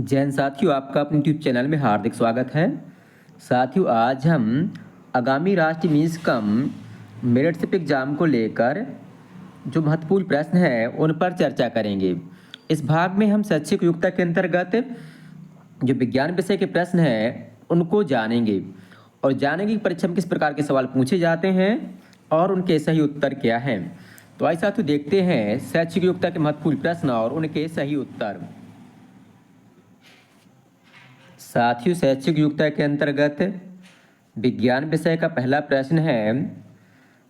जैन साथियों, आपका अपने यूट्यूब चैनल में हार्दिक स्वागत है। साथियों, आज हम आगामी राष्ट्रीय मींस कम मेरिटशिप एग्जाम को लेकर जो महत्वपूर्ण प्रश्न हैं उन पर चर्चा करेंगे। इस भाग में हम शैक्षिक योग्यता के अंतर्गत जो विज्ञान विषय के प्रश्न हैं उनको जानेंगे और जानेंगे कि परीक्षा में किस प्रकार के सवाल पूछे जाते हैं और उनके सही उत्तर क्या हैं। तो आइए साथियों देखते हैं शैक्षिक योग्यता के महत्वपूर्ण प्रश्न और उनके सही उत्तर। साथियों, शैक्षिक योग्यता के अंतर्गत विज्ञान विषय का पहला प्रश्न है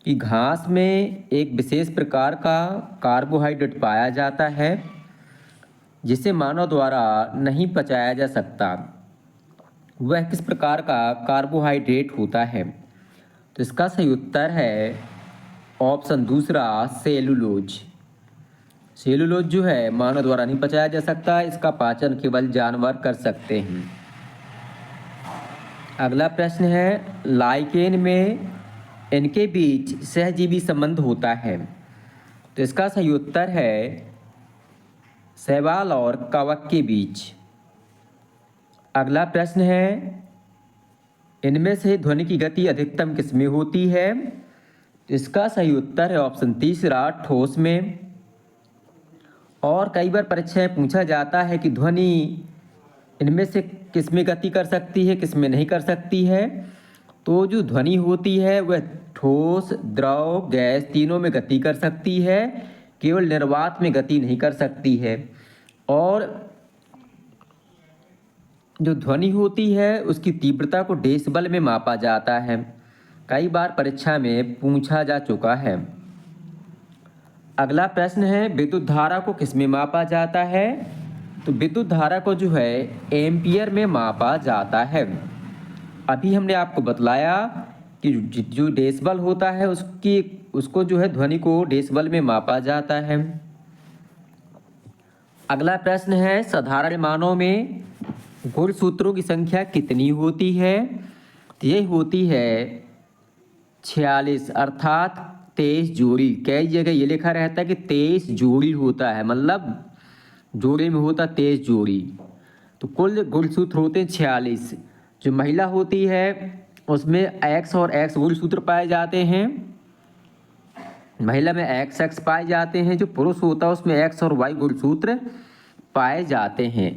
कि घास में एक विशेष प्रकार का कार्बोहाइड्रेट पाया जाता है जिसे मानव द्वारा नहीं पचाया जा सकता। वह किस प्रकार का कार्बोहाइड्रेट होता है? तो इसका सही उत्तर है ऑप्शन दूसरा, सेलुलोज। सेलुलोज जो है मानव द्वारा नहीं पचाया जा सकता, इसका पाचन केवल जानवर कर सकते हैं। अगला प्रश्न है, लाइकेन में इनके बीच सहजीवी संबंध होता है। तो इसका सही उत्तर है शैवाल और कवक के बीच। अगला प्रश्न है, इनमें से ध्वनि की गति अधिकतम किसमें होती है? तो इसका सही उत्तर है ऑप्शन तीसरा, ठोस में। और कई बार परीक्षा में पूछा जाता है कि ध्वनि इनमें से किसमें गति कर सकती है, किसमें नहीं कर सकती है। तो जो ध्वनि होती है वह ठोस, द्रव, गैस तीनों में गति कर सकती है, केवल निर्वात में गति नहीं कर सकती है। और जो ध्वनि होती है उसकी तीव्रता को डेसिबल में मापा जाता है, कई बार परीक्षा में पूछा जा चुका है। अगला प्रश्न है, विद्युत धारा को किसमें मापा जाता है? तो विद्युत धारा को जो है एम्पियर में मापा जाता है। अभी हमने आपको बतलाया कि जो डेसिबल होता है उसको जो है ध्वनि को डेसिबल में मापा जाता है। अगला प्रश्न है, साधारण मानों में गुणसूत्रों की संख्या कितनी होती है? तो ये होती है 46, अर्थात 23 जोड़ी। कई जगह ये लिखा रहता है कि 23 जोड़ी होता है, मतलब जोड़े में होता 23 जोड़ी। तो कुल गुणसूत्र होते हैं 46। जो महिला होती है उसमें एक्स और एक्स गुणसूत्र पाए जाते हैं, महिला में एक्स एक्स पाए जाते हैं। जो पुरुष होता है उसमें एक्स और वाई गुणसूत्र पाए जाते हैं।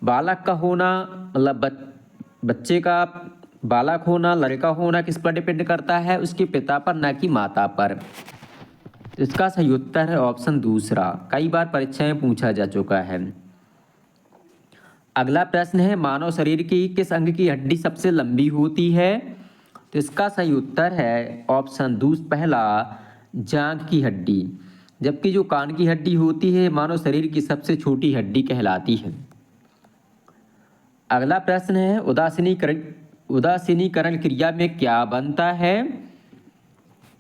बालक का होना मतलब बच्चे का बालक होना, लड़का होना किस पर डिपेंड करता है? उसके पिता पर, ना कि माता पर। तो इसका सही उत्तर है ऑप्शन दूसरा, कई बार परीक्षा में पूछा जा चुका है। अगला प्रश्न है, मानव शरीर की किस अंग की हड्डी सबसे लंबी होती है? तो इसका सही उत्तर है ऑप्शन पहला, जांघ की हड्डी। जबकि जो कान की हड्डी होती है मानव शरीर की सबसे छोटी हड्डी कहलाती है। अगला प्रश्न है, उदासीनीकरण क्रिया में क्या बनता है?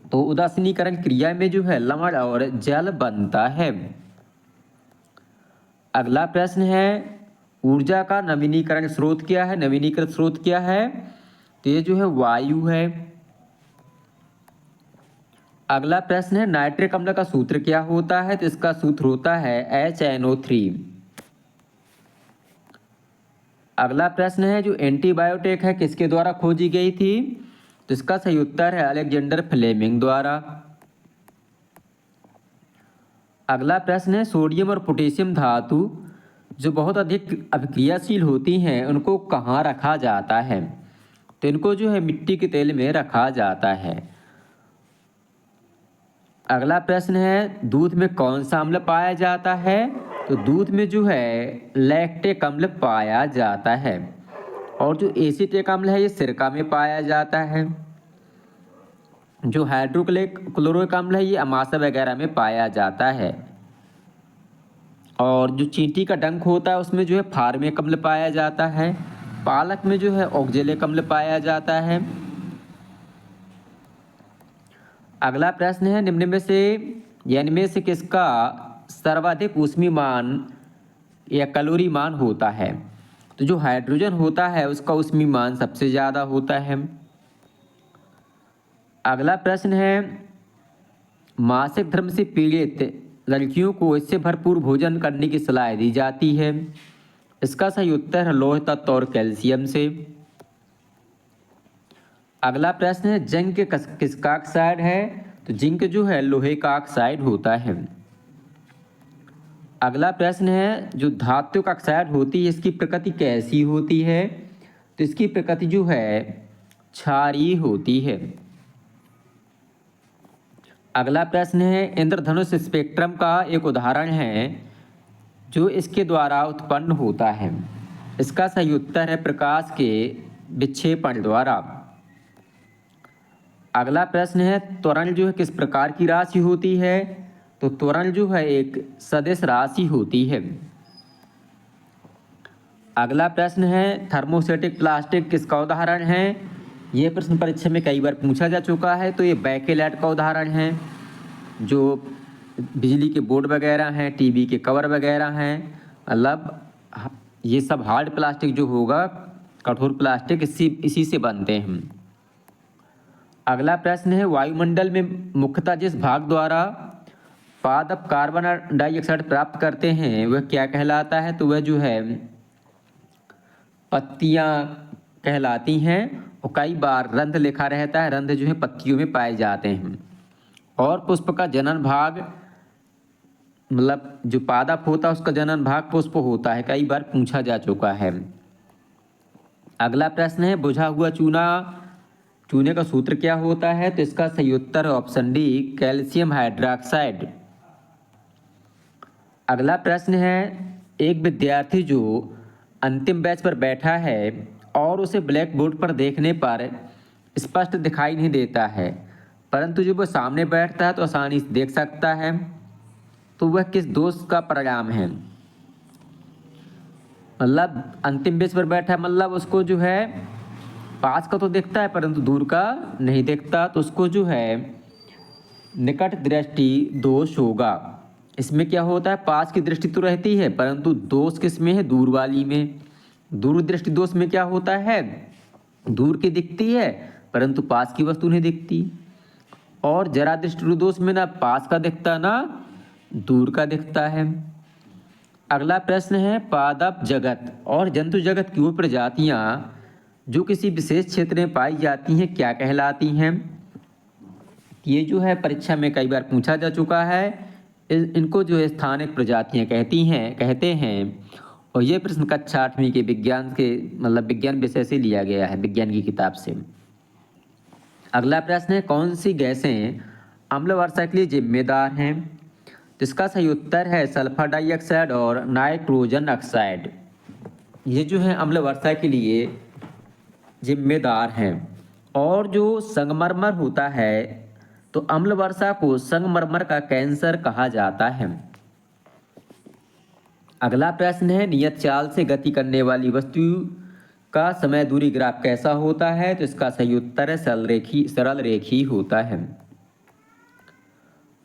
तो उदासीनीकरण क्रिया में जो है लवण और जल बनता है। अगला प्रश्न है, ऊर्जा का नवीनीकरण स्रोत क्या है? नवीनीकृत स्रोत क्या है? तो ये जो है वायु है। अगला प्रश्न है, नाइट्रिक अम्ल का सूत्र क्या होता है? तो इसका सूत्र होता है HNO3। अगला प्रश्न है, जो एंटीबायोटिक है किसके द्वारा खोजी गई थी? तो इसका सही उत्तर है अलेक्जेंडर फ्लेमिंग द्वारा। अगला प्रश्न है, सोडियम और पोटेशियम धातु जो बहुत अधिक अभिक्रियाशील होती हैं उनको कहाँ रखा जाता है? तो इनको जो है मिट्टी के तेल में रखा जाता है। अगला प्रश्न है, दूध में कौन सा अम्ल पाया जाता है? तो दूध में जो है लैक्टिक अम्ल पाया जाता है। और जो एसिटिक अम्ल है ये सिरका में पाया जाता है। जो हाइड्रोक्लोरिक अम्ल है ये अमाशा वगैरह में पाया जाता है। और जो चींटी का डंक होता है उसमें जो है फार्मिक अम्ल पाया जाता है। पालक में जो है ऑक्जेलिक अम्ल पाया जाता है। अगला प्रश्न है, निम्न में से किसका सर्वाधिक ऊष्मीय मान या कैलोरी मान होता है? तो जो हाइड्रोजन होता है उसका ऊष्मीय मान सबसे ज़्यादा होता है। अगला प्रश्न है, मासिक धर्म से पीड़ित लड़कियों को इससे भरपूर भोजन करने की सलाह दी जाती है। इसका सही उत्तर है लोह तत्व और कैल्शियम से। अगला प्रश्न है जिंक किसका ऑक्साइड है? तो जिंक जो है लोहे का ऑक्साइड होता है। अगला प्रश्न है जो धातु का ऑक्साइड होती है इसकी प्रकृति कैसी होती है? तो इसकी प्रकृति जो है क्षारीय होती है। अगला प्रश्न है इंद्रधनुष स्पेक्ट्रम का एक उदाहरण है जो इसके द्वारा उत्पन्न होता है। इसका सही उत्तर है प्रकाश के विक्षेपण द्वारा। अगला प्रश्न है त्वरण जो है किस प्रकार की राशि होती है? तो त्वरण जो है एक सदिश राशि होती है। अगला प्रश्न है थर्मोस्टेटिक प्लास्टिक किसका उदाहरण है? ये प्रश्न परीक्षा में कई बार पूछा जा चुका है। तो ये बैकेलेट का उदाहरण है। जो बिजली के बोर्ड वगैरह हैं, टीवी के कवर वगैरह हैं, मतलब ये सब हार्ड प्लास्टिक जो होगा, कठोर प्लास्टिक, इसी से बनते हैं। अगला प्रश्न है वायुमंडल में मुख्यतः जिस भाग द्वारा पादप कार्बन डाइऑक्साइड प्राप्त करते हैं वह क्या कहलाता है? तो वह जो है पत्तियां कहलाती हैं। और कई बार रंध्र लिखा रहता है, रंध्र जो है पत्तियों में पाए जाते हैं। और पुष्प का जनन भाग, मतलब जो पादप होता है उसका जनन भाग पुष्प होता है, कई बार पूछा जा चुका है। अगला प्रश्न है बुझा हुआ चूने का सूत्र क्या होता है? तो इसका सही उत्तर है ऑप्शन डी कैल्शियम हाइड्रोक्साइड। अगला प्रश्न है एक विद्यार्थी जो अंतिम बैच पर बैठा है और उसे ब्लैक बोर्ड पर देखने पर स्पष्ट दिखाई नहीं देता है, परंतु जब वह सामने बैठता है तो आसानी से देख सकता है, तो वह किस दोष का परिणाम है? मतलब अंतिम बेंच पर बैठा है, मतलब उसको जो है पास का तो दिखता है परंतु दूर का नहीं दिखता, तो उसको जो है निकट दृष्टि दोष होगा। इसमें क्या होता है, पास की दृष्टि तो रहती है परंतु दोष किस में है? दूर वाली में। दूर दृष्टि दोष में क्या होता है, दूर की दिखती है परंतु पास की वस्तु नहीं दिखती। और जरा दृष्टि दोष में ना पास का दिखता ना दूर का दिखता है। अगला प्रश्न है पादप जगत और जंतु जगत की वो प्रजातियां जो किसी विशेष क्षेत्र में पाई जाती हैं क्या कहलाती हैं? ये जो है परीक्षा में कई बार पूछा जा चुका है। इनको जो है स्थानिक प्रजातियां कहते हैं। और ये प्रश्न कक्षा 8वीं के विज्ञान के मतलब विज्ञान विषय से लिया गया है, विज्ञान की किताब से। अगला प्रश्न है कौन सी गैसें अम्ल वर्षा के लिए जिम्मेदार हैं? जिसका सही उत्तर है सल्फर डाइऑक्साइड और नाइट्रोजन ऑक्साइड। ये जो है अम्ल वर्षा के लिए जिम्मेदार हैं। और जो संगमरमर होता है तो अम्ल वर्षा को संगमरमर का कैंसर कहा जाता है। अगला प्रश्न है नियत चाल से गति करने वाली वस्तु का समय दूरी ग्राफ कैसा होता है? तो इसका सही उत्तर है सरल रेखी होता है।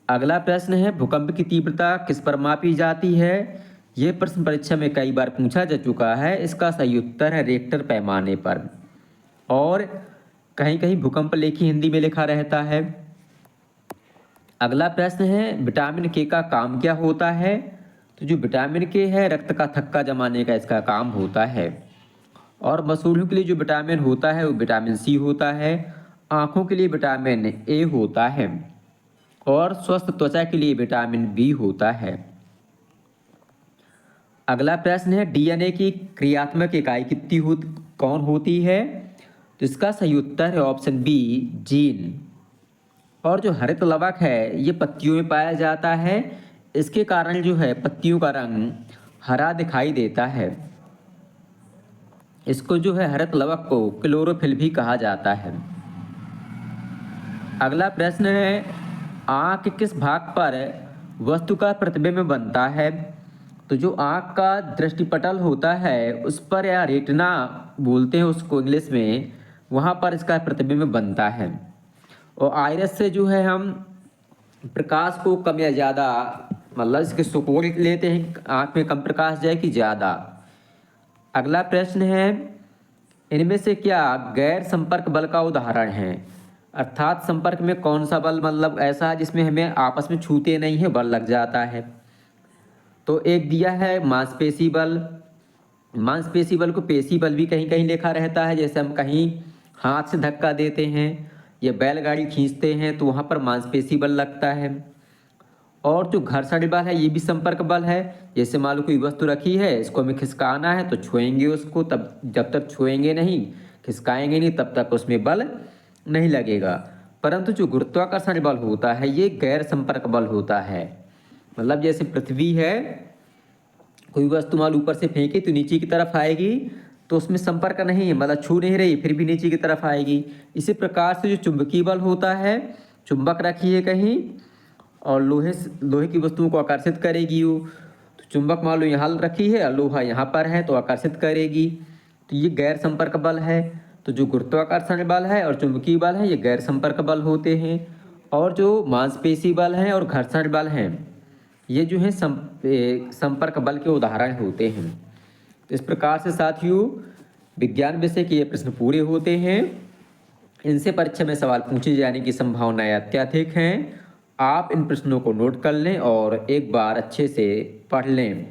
अगला प्रश्न है भूकंप की तीव्रता किस पर मापी जाती है? यह प्रश्न परीक्षा में कई बार पूछा जा चुका है। इसका सही उत्तर है रिक्टर पैमाने पर। और कहीं कहीं भूकंप लेखी हिंदी में लिखा रहता है। अगला प्रश्न है विटामिन के का काम क्या होता है? तो जो विटामिन के है रक्त का थक्का जमाने का इसका काम होता है। और मसूड़ों के लिए जो विटामिन होता है वो विटामिन सी होता है। आँखों के लिए विटामिन ए होता है। और स्वस्थ त्वचा के लिए विटामिन बी होता है। अगला प्रश्न है डीएनए की क्रियात्मक इकाई कौन होती है? तो इसका सही उत्तर है ऑप्शन बी जीन। और जो हरित लवक है ये पत्तियों में पाया जाता है। इसके कारण जो है पत्तियों का रंग हरा दिखाई देता है। इसको जो है हरित लवक को क्लोरोफिल भी कहा जाता है। अगला प्रश्न है आँख किस भाग पर वस्तु का प्रतिबिंब बनता है? तो जो आँख का दृष्टिपटल होता है उस पर या रेटिना बोलते हैं उसको इंग्लिश में, वहाँ पर इसका प्रतिबिंब बनता है। और आइरिस से जो है हम प्रकाश को कम या ज़्यादा मतलब इसके सुपोल लेते हैं, आँख में कम प्रकाश जाए कि ज़्यादा। अगला प्रश्न है इनमें से क्या गैर संपर्क बल का उदाहरण है? अर्थात संपर्क में कौन सा बल मतलब ऐसा है जिसमें हमें आपस में छूते नहीं है बल लग जाता है? तो एक दिया है मांसपेशी बल, मांसपेशी बल को पेशी बल भी कहीं कहीं लिखा रहता है, जैसे हम कहीं हाथ से धक्का देते हैं या बैलगाड़ी खींचते हैं तो वहाँ पर मांसपेशी बल लगता है। और जो घर्षण बल है ये भी संपर्क बल है। जैसे मान लो कोई वस्तु रखी है, इसको हमें खिसकाना है तो छुएंगे उसको, तब जब तक छुएंगे नहीं, खिसकाएंगे नहीं, तब तक उसमें बल नहीं लगेगा। परंतु जो गुरुत्वाकर्षण बल होता है ये गैर संपर्क बल होता है। मतलब जैसे पृथ्वी है, कोई वस्तु मान लो ऊपर से फेंके तो नीचे की तरफ आएगी, तो उसमें संपर्क नहीं है, मतलब छू नहीं रही, फिर भी नीचे की तरफ आएगी। इसी प्रकार से जो चुंबकीय बल होता है, चुंबक रखी है कहीं और लोहे की वस्तुओं को आकर्षित करेगी वो, तो चुंबक मान लो यहाँ रखी है और लोहा यहाँ पर है तो आकर्षित करेगी, तो ये गैर संपर्क बल है। तो जो गुरुत्वाकर्षण बल है और चुंबकीय बल है ये गैर संपर्क बल होते हैं। और जो मांसपेशी बल हैं और घर्षण बल हैं ये जो है संपर्क बल के उदाहरण होते हैं। तो इस प्रकार से साथियों विज्ञान विषय के ये प्रश्न पूरे होते हैं। इनसे परीक्षा में सवाल पूछे जाने की संभावनाएं अत्यधिक हैं। आप इन प्रश्नों को नोट कर लें और एक बार अच्छे से पढ़ लें।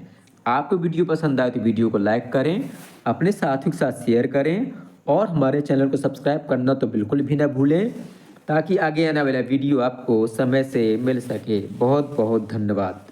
आपको वीडियो पसंद आए तो वीडियो को लाइक करें, अपने साथियों के साथ शेयर करें और हमारे चैनल को सब्सक्राइब करना तो बिल्कुल भी ना भूलें, ताकि आगे आने वाला वीडियो आपको समय से मिल सके। बहुत बहुत धन्यवाद।